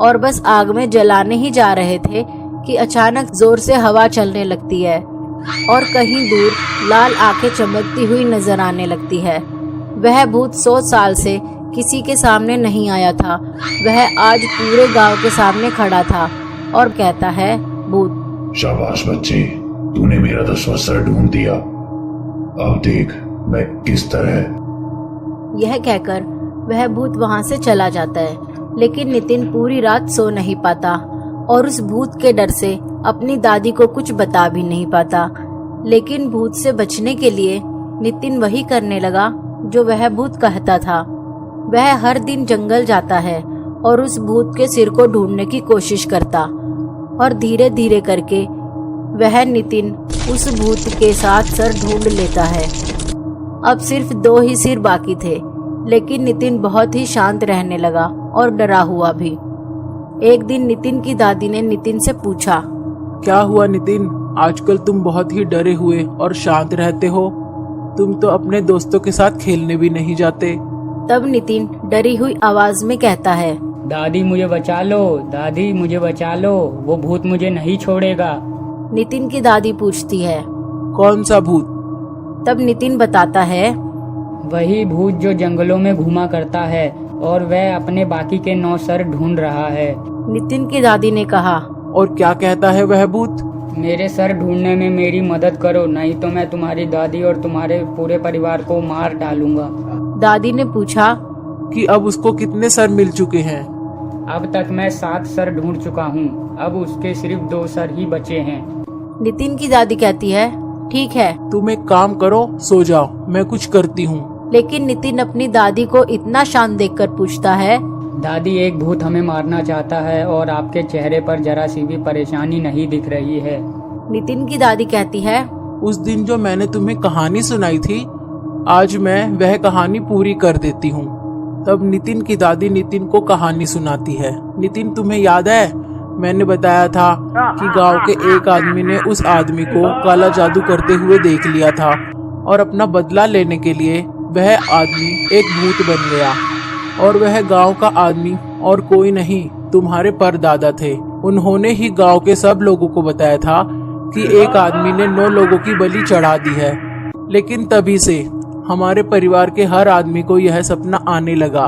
और बस आग में जलाने ही जा रहे थे कि अचानक जोर से हवा चलने लगती है और कहीं दूर लाल आंखें चमकती हुई नजर आने लगती है। वह भूत 100 साल से किसी के सामने नहीं आया था। वह आज पूरे गांव के सामने खड़ा था और कहता है, भूत, शाबाश बच्चे, तूने मेरा 10वां सर ढूंढ दिया। अब देख मैं किस तरह। यह कहकर वह भूत वहां से चला जाता है, लेकिन नितिन पूरी रात सो नहीं पाता और उस भूत के डर से अपनी दादी को कुछ बता भी नहीं पाता। लेकिन भूत से बचने के लिए नितिन वही करने लगा जो वह भूत कहता था। वह हर दिन जंगल जाता है और उस भूत के सिर को ढूंढने की कोशिश करता और धीरे धीरे करके वह नितिन उस भूत के साथ सर ढूंढ लेता है। अब सिर्फ 2 ही सिर बाकी थे, लेकिन नितिन बहुत ही शांत रहने लगा और डरा हुआ भी। एक दिन नितिन की दादी ने नितिन से पूछा, क्या हुआ नितिन, आजकल तुम बहुत ही डरे हुए और शांत रहते हो। तुम तो अपने दोस्तों के साथ खेलने भी नहीं जाते। तब नितिन डरी हुई आवाज में कहता है, दादी मुझे बचा लो, दादी मुझे बचा लो, वो भूत मुझे नहीं छोड़ेगा। नितिन की दादी पूछती है, कौन सा भूत? तब नितिन बताता है, वही भूत जो जंगलों में घूमा करता है और वह अपने बाकी के 9 सर ढूंढ रहा है। नितिन की दादी ने कहा, और क्या कहता है वह भूत? मेरे सर ढूंढने में मेरी मदद करो, नहीं तो मैं तुम्हारी दादी और तुम्हारे पूरे परिवार को मार डालूंगा। दादी ने पूछा कि अब उसको कितने सर मिल चुके हैं? अब तक मैं 7 सर ढूंढ चुका हूँ, अब उसके सिर्फ 2 सर ही बचे हैं। नितिन की दादी कहती है, ठीक है। तुम एक काम करो, सो जाओ, मैं कुछ करती हूँ। लेकिन नितिन अपनी दादी को इतना शांत देखकर पूछता है, दादी, एक भूत हमें मारना चाहता है और आपके चेहरे पर जरा सी भी परेशानी नहीं दिख रही है। नितिन की दादी कहती है, उस दिन जो मैंने तुम्हें कहानी सुनाई थी, आज मैं वह कहानी पूरी कर देती हूँ। तब नितिन की दादी नितिन को कहानी सुनाती है। नितिन, तुम्हें याद है मैंने बताया था कि गांव के एक आदमी ने उस आदमी को काला जादू करते हुए देख लिया था और अपना बदला लेने के लिए वह आदमी एक भूत बन गया। और वह गांव का आदमी और कोई नहीं, तुम्हारे परदादा थे। उन्होंने ही गांव के सब लोगों को बताया था कि एक आदमी ने 9 लोगों की बलि चढ़ा दी है। लेकिन तभी से हमारे परिवार के हर आदमी को यह सपना आने लगा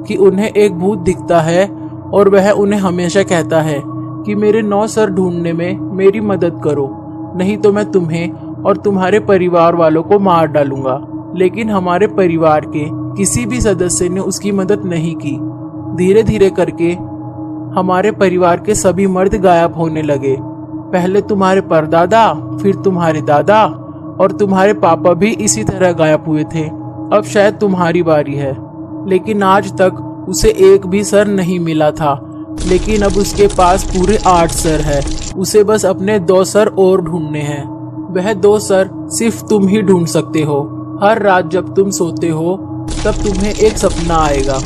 कि उन्हें एक भूत दिखता है और वह उन्हें हमेशा कहता है कि मेरे 9 सर ढूंढने में मेरी मदद करो, नहीं तो मैं तुम्हें और तुम्हारे परिवार वालों को मार डालूंगा। लेकिन हमारे परिवार के किसी भी सदस्य ने उसकी मदद नहीं की। धीरे धीरे करके हमारे परिवार के सभी मर्द गायब होने लगे। पहले तुम्हारे परदादा, फिर तुम्हारे दादा और तुम्हारे पापा भी इसी तरह गायब हुए थे। अब शायद तुम्हारी बारी है। लेकिन आज तक उसे एक भी सर नहीं मिला था, लेकिन अब उसके पास पूरे 8 सर है। उसे बस अपने 2 सर और ढूंढने हैं। वह 2 सर सिर्फ तुम ही ढूंढ सकते हो। हर रात जब तुम सोते हो तब तुम्हें एक सपना आएगा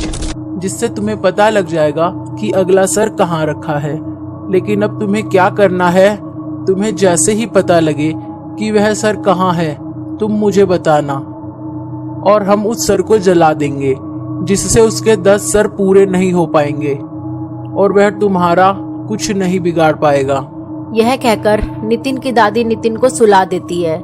जिससे तुम्हें पता लग जाएगा कि अगला सर कहाँ रखा है। लेकिन अब तुम्हें क्या करना है, तुम्हें जैसे ही पता लगे कि वह सर कहाँ है, तुम मुझे बताना और हम उस सर को जला देंगे, जिससे उसके 10 सर पूरे नहीं हो पाएंगे और वह तुम्हारा कुछ नहीं बिगाड़ पाएगा। यह कहकर नितिन की दादी नितिन को सुला देती है।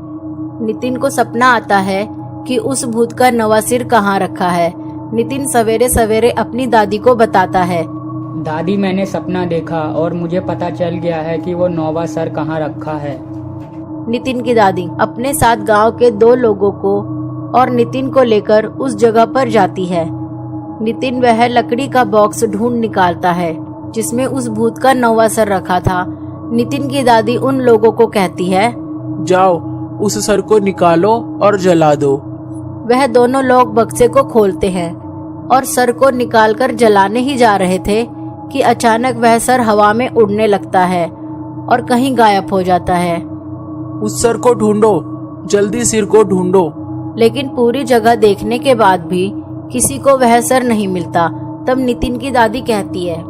नितिन को सपना आता है कि उस भूत का 9वां सिर कहाँ रखा है। नितिन सवेरे सवेरे अपनी दादी को बताता है, दादी, मैंने सपना देखा और मुझे पता चल गया है कि वो 9वां सर कहाँ रखा है। नितिन की दादी अपने साथ गांव के 2 लोगों को और नितिन को लेकर उस जगह पर जाती है। नितिन वह लकड़ी का बॉक्स ढूंढ निकालता है जिसमें उस भूत का 9वां सर रखा था। नितिन की दादी उन लोगों को कहती है, जाओ उस सर को निकालो और जला दो। वह दोनों लोग बक्से को खोलते हैं और सर को निकालकर जलाने ही जा रहे थे कि अचानक वह सर हवा में उड़ने लगता है और कहीं गायब हो जाता है। उस सर को ढूंढो, जल्दी सिर को ढूंढो। लेकिन पूरी जगह देखने के बाद भी किसी को वह सर नहीं मिलता। तब नितिन की दादी कहती है,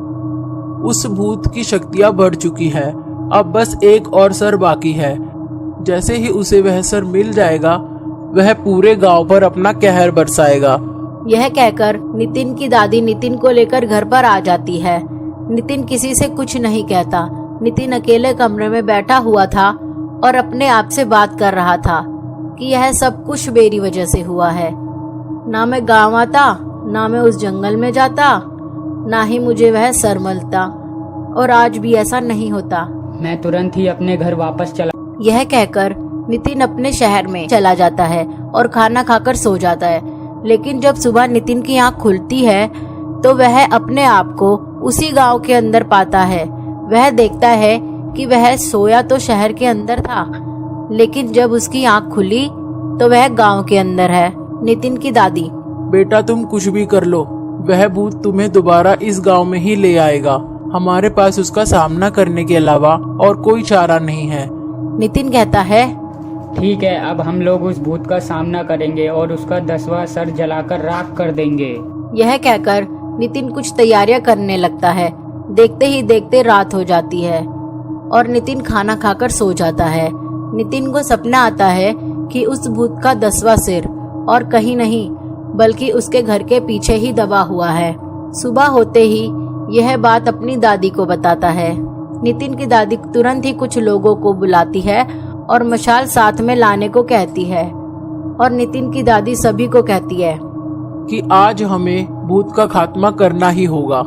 उस भूत की शक्तियां बढ़ चुकी है, अब बस एक और सर बाकी है। जैसे ही उसे वह सर मिल जाएगा, वह पूरे गांव पर अपना कहर बरसाएगा। यह कहकर नितिन की दादी नितिन को लेकर घर पर आ जाती है। नितिन किसी से कुछ नहीं कहता। नितिन अकेले कमरे में बैठा हुआ था और अपने आप से बात कर रहा था कि यह सब कुछ मेरी वजह से हुआ है। ना मैं गांव आता, ना मैं उस जंगल में जाता, ना ही मुझे वह सर मलता, और आज भी ऐसा नहीं होता। मैं तुरंत ही अपने घर वापस चला। यह कहकर नितिन अपने शहर में चला जाता है और खाना खाकर सो जाता है। लेकिन जब सुबह नितिन की आंख खुलती है तो वह अपने आप को उसी गांव के अंदर पाता है। वह देखता है कि वह सोया तो शहर के अंदर था, लेकिन जब उसकी आंख खुली तो वह गांव के अंदर है। नितिन की दादी, बेटा तुम कुछ भी कर लो, वह भूत तुम्हें दोबारा इस गांव में ही ले आएगा। हमारे पास उसका सामना करने के अलावा और कोई चारा नहीं है। नितिन कहता है, ठीक है, अब हम लोग उस भूत का सामना करेंगे और उसका 10वां सर जलाकर राख कर देंगे। यह कहकर नितिन कुछ तैयारियां करने लगता है। देखते ही देखते रात हो जाती है और नितिन खाना खाकर सो जाता है। नितिन को सपना आता है कि उस भूत का 10वां सिर और कहीं नहीं बल्कि उसके घर के पीछे ही दबा हुआ है। सुबह होते ही यह बात अपनी दादी को बताता है। नितिन की दादी तुरंत ही कुछ लोगों को बुलाती है और मशाल साथ में लाने को कहती है, और नितिन की दादी सभी को कहती है कि आज हमें भूत का खात्मा करना ही होगा,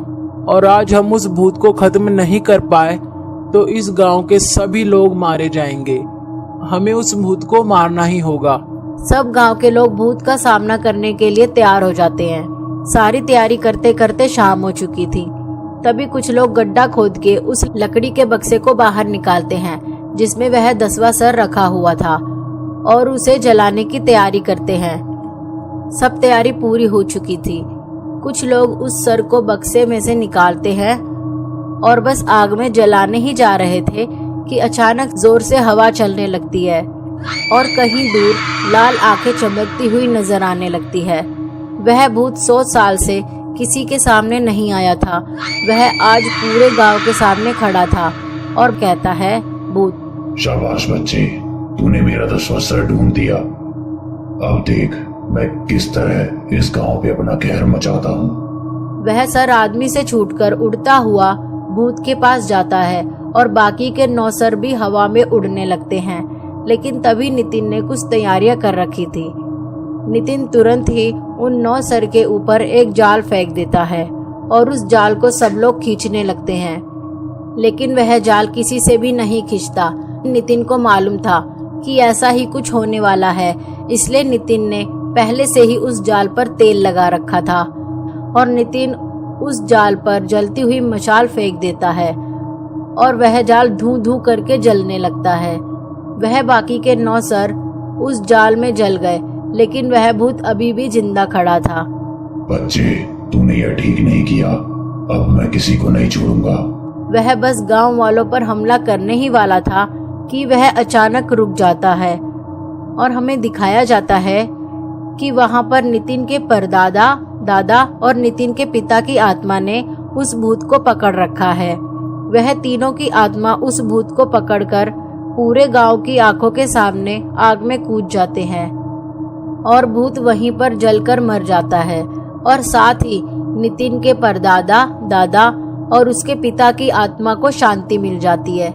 और आज हम उस भूत को खत्म नहीं कर पाए तो इस गांव के सभी लोग मारे जाएंगे। हमें उस भूत को मारना ही होगा। सब गांव के लोग भूत का सामना करने के लिए तैयार हो जाते हैं। सारी तैयारी करते करते शाम हो चुकी थी। तभी कुछ लोग गड्ढा खोद के उस लकड़ी के बक्से को बाहर निकालते हैं जिसमें वह 10वां सर रखा हुआ था, और उसे जलाने की तैयारी करते हैं। सब तैयारी पूरी हो चुकी थी। कुछ लोग उस सर को बक्से में से निकालते हैं और बस आग में जलाने ही जा रहे थे कि अचानक जोर से हवा चलने लगती है और कहीं दूर लाल आंखें चमकती हुई नजर आने लगती है। वह भूत 100 साल से किसी के सामने नहीं आया था। वह आज पूरे गांव के सामने खड़ा था और कहता है, भूत, शाबाश बच्चे, तूने मेरा 10वां सर ढूंढ दिया। अब देख मैं किस तरह इस गांव पे अपना कहर मचाता हूँ। वह सर आदमी से छूटकर उड़ता हुआ भूत के पास जाता है और बाकी के 9 सर भी हवा में उड़ने लगते हैं। लेकिन तभी नितिन ने कुछ तैयारियां कर रखी थी। नितिन तुरंत ही उन 9 सर के ऊपर एक जाल फेंक देता है और उस जाल को सब लोग खींचने लगते हैं, लेकिन वह जाल किसी से भी नहीं खींचता। नितिन को मालूम था कि ऐसा ही कुछ होने वाला है, इसलिए नितिन ने पहले से ही उस जाल पर तेल लगा रखा था और नितिन उस जाल पर जलती हुई मशाल फेंक देता है और वह जाल धू धू करके जलने लगता है। वह बाकी के 9 सर उस जाल में जल गए, लेकिन वह भूत अभी भी जिंदा खड़ा था। बच्चे, तूने यह ठीक नहीं किया। अब मैं किसी को नहीं छोड़ूंगा। वह बस गांव वालों पर हमला करने ही वाला था कि वह अचानक रुक जाता है और हमें दिखाया जाता है कि वहां पर नितिन के परदादा, दादा और नितिन के पिता की आत्मा ने उस भूत को पकड़ रखा है। वह तीनों की आत्मा उस भूत को पकड़कर पूरे गांव की आंखों के सामने आग में कूद जाते हैं और भूत वहीं पर जलकर मर जाता है, और साथ ही नितिन के परदादा, दादा और उसके पिता की आत्मा को शांति मिल जाती है।